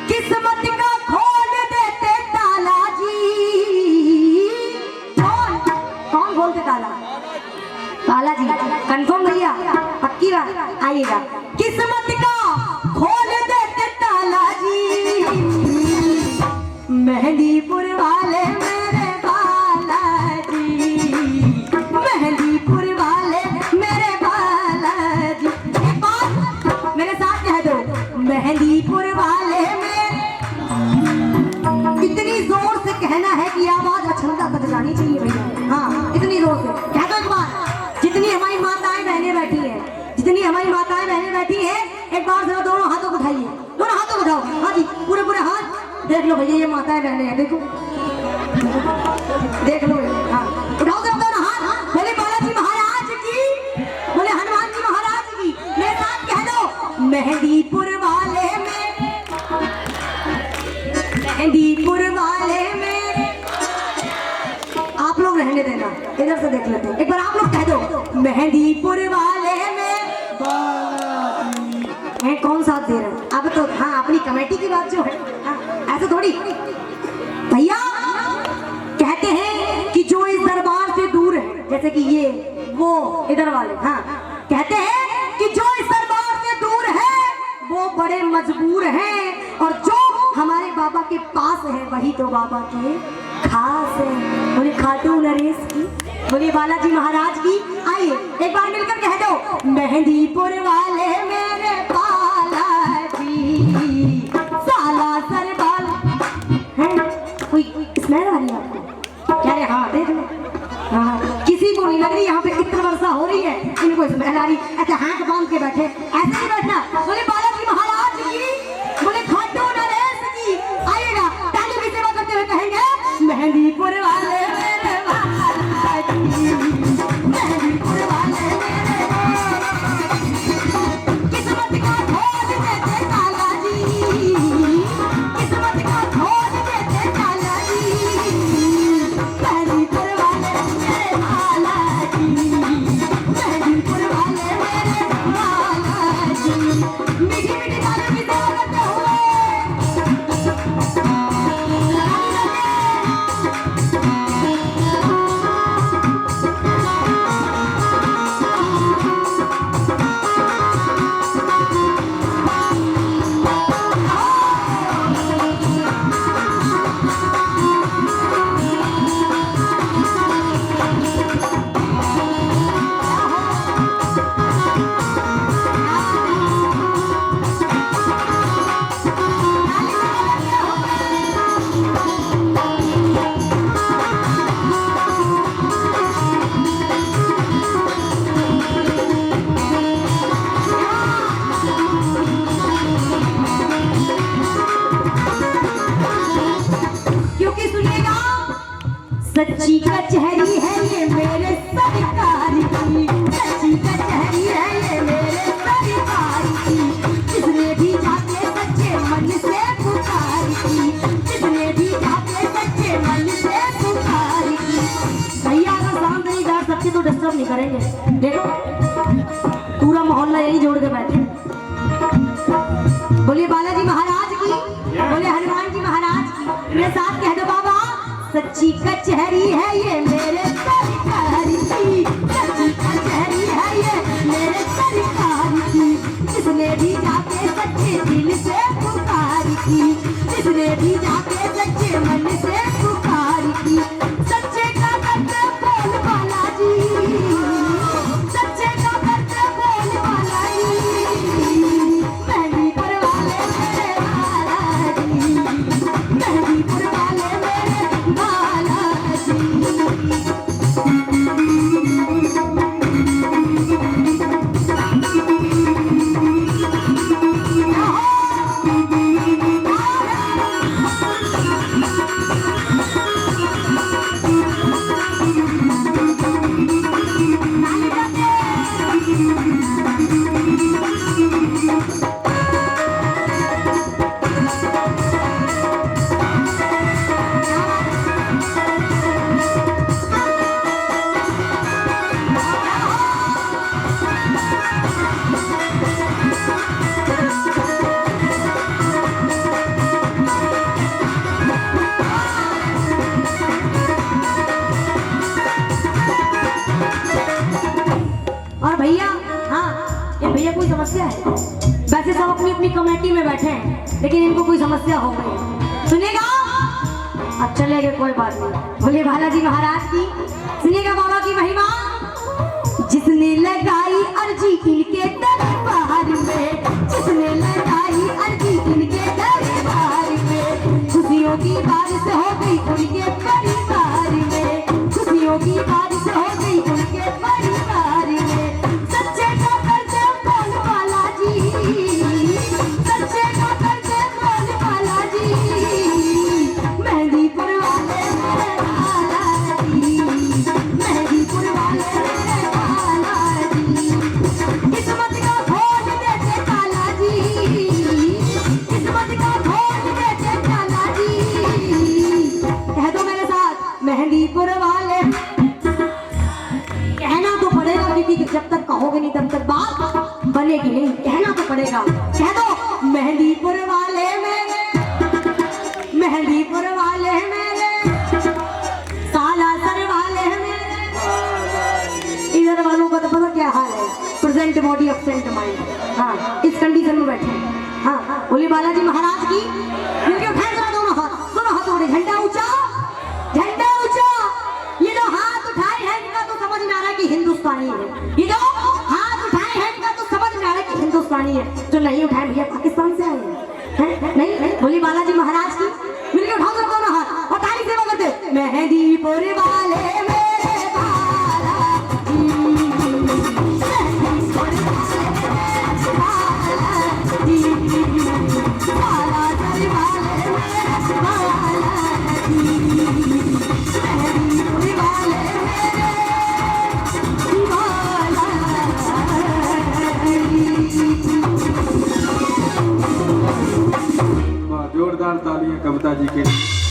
किस्मत का खोल देते ताला जी। कौन कौन खोलते ताला? ताला जी। कंफर्म भैया, पक्की बात, आइएगा। किस्मत का खोल देते ताला जी, मेहंदीपुर वाले मेरे बाला जी, मेहंदीपुर वाले मेरे बाला जी। एक बार मेरे साथ कह दो, मेहंदीपुर वाले मेरे। इतनी जोर से कहना है कि आवाज अछंदा तक जानी चाहिए भैया। हाँ, इतनी जोर से कह दो एक बार। जितनी हमारी माताएं बहनें बैठी हैं, जितनी हमारी माताएं बहनें बैठी हैं, एक बार जरा दोनों हाथों को उठाइए, दोनों हाथों को उठाओ। हाँ जी, पूरे पूरे हाथ। देख लो भैया, ये माताएं बहनें हैं, देखो देख लो। हाँ, उठाओ जरा दोनों हाथ। बोले बालाजी महाराज की, बोले हनुमान जी महाराज की। मेरे साथ कह दो, मेहंदीपुर वाले में, मेहंदीपुर वाले में। आप लोग रहने देना, इधर से देख लेते हैं। एक बार आप लोग कह दो, मेहंदीपुर वाले में है। कौन साथ दे रहे हैं? अब तो हाँ, अपनी कमेटी की बात जो है, हाँ, ऐसे थोड़ी भैया। कहते हैं कि जो इस दरबार से दूर है, जैसे कि ये वो इधर वाले, हाँ, कहते हैं कि जो इस दरबार से दूर है वो बड़े मजबूर हैं, और जो हमारे बाबा के पास है वही तो बाबा के खास है। बोले खाटू नरेश की, बोले बालाजी महाराज की। आइए एक बार मिलकर कह दो, मेहंदीपुर वाले मेरे बालाजी, साला सर बाल है। कोई स्मेल आ रही है आपको? क्या रे? हाँ देख लो। हाँ, किसी को नहीं लग रही यहाँ पे इतनी वर्षा हो रही है, इनको स्मेल आ रही। ऐसे हाथ बांध के बैठे, ऐसे नहीं बैठना। बोले बालाजी महाराज की, बोले खाटू नरेश की। आइएगा, ताली की सेवा करते हुए कहेंगे, मेहंदीपुर वाले मेरे बालाजी, मेहंदीपुर वाले मेरे बालाजी, किस्मत का खोल देते ताला जी, किस्मत का खोल देते ताला जी, मेहंदीपुर वाले मेरे बालाजी, मेहंदीपुर वाले मेरे बालाजी। मीठी मीठी तालियों की सेवा करते हुए सच्ची कचहरी है ये मेरे सरकार की, सच्ची कचहरी है ये मेरे सरकार की। जिसने भी जाके सच्चे मन से पुकार की, जिसने भी जाके सच्चे मन से पुकार की। भैया अगर सामने नहीं जा सकते तो डिस्टर्ब नहीं करेंगे। देखो पूरा मोहल्ला यही जोड़ के बैठे। बोलिए बालाजी महाराज की, बोले हनुमान जी महाराज की। मेरे साथ कह दो, बाबा सच्ची कचहरी है ये मेरे सरकार की, सच्ची कचहरी है ये मेरे सरकार की। जिसने भी जाके सच्चे दिल से पुकार की, जिसने भी जाके सच्चे मन से पुकार की। सच्चे का करते बोल बालाजी, सच्चे का करते बोल बालाजी, मेहंदीपुर वाले मेरे बालाजी, मेहंदीपुर वाले मेरे बालाजी। कमेटी में बैठे हैं, लेकिन इनको कोई समस्या हो गई। सुनिएगा, अब चलेंगे, कोई बात नहीं। बोले बालाजी महाराज की। सुनिएगा बाबा की महिमा। जिसने लगाई अर्जी इनके दरबार में, जिसने लगाई अर्जी इनके दरबार में, खुशियों की बारिश हो गई उनके परिवार में, खुशियों की बारिश हो गई उनके परिवार में। सच्चे का करते बोल बालाजी, सच्चे का करते बोल बालाजी, मेहंदीपुर वाले मेरे बालाजी, मेहंदीपुर वाले मेरे बालाजी, किस्मत का खोल देते काला जी, किस्मत का खोल देते काला जी। कह दो मेरे साथ, मेहंदीपुर वाले। कहना तो पड़ेगा, क्योंकि जब तक कहोगे नहीं तब तक बात बनेगी नहीं। कहना तो पड़ेगा। कह दो, मेहंदीपुर वाले मेरे, मेहंदीपुर वाले मेरे, सालासर वाले मेरे। इधर वालों का तो पता क्या हाल है, प्रेजेंट बॉडी एब्सेंट माइंड। हाँ, इस कंडीशन में बैठे हैं। हाँ, बोले बालाजी महाराज की। इनके उठाए जरा दोनों हाथ उठे, झंडा ऊंचा, झंडा ऊंचा। ये जो हाथ उठाए हैं इनका तो समझ में आ रहा है कि हिंदुस्तानी है। ये जो हाथ उठाए हैं इनका तो समझ में आ रहा है कि हिंदुस्तानी है। जो नहीं उठाए भैया पाकिस्तान से आए हैं। नहीं, बोली बालाजी महाराज की। मिलके उठाओ जरा दोनों हाथ और ताली सेवा करते। मेहंदीपुर वाले मेरे बालाजी, मेहंदीपुर वाले मेरे बालाजी, सालासर वाले मेरे बालाजी, मेहंदीपुर वाले मेरे बालाजी। जोरदार तालियां कविता जी के लिए।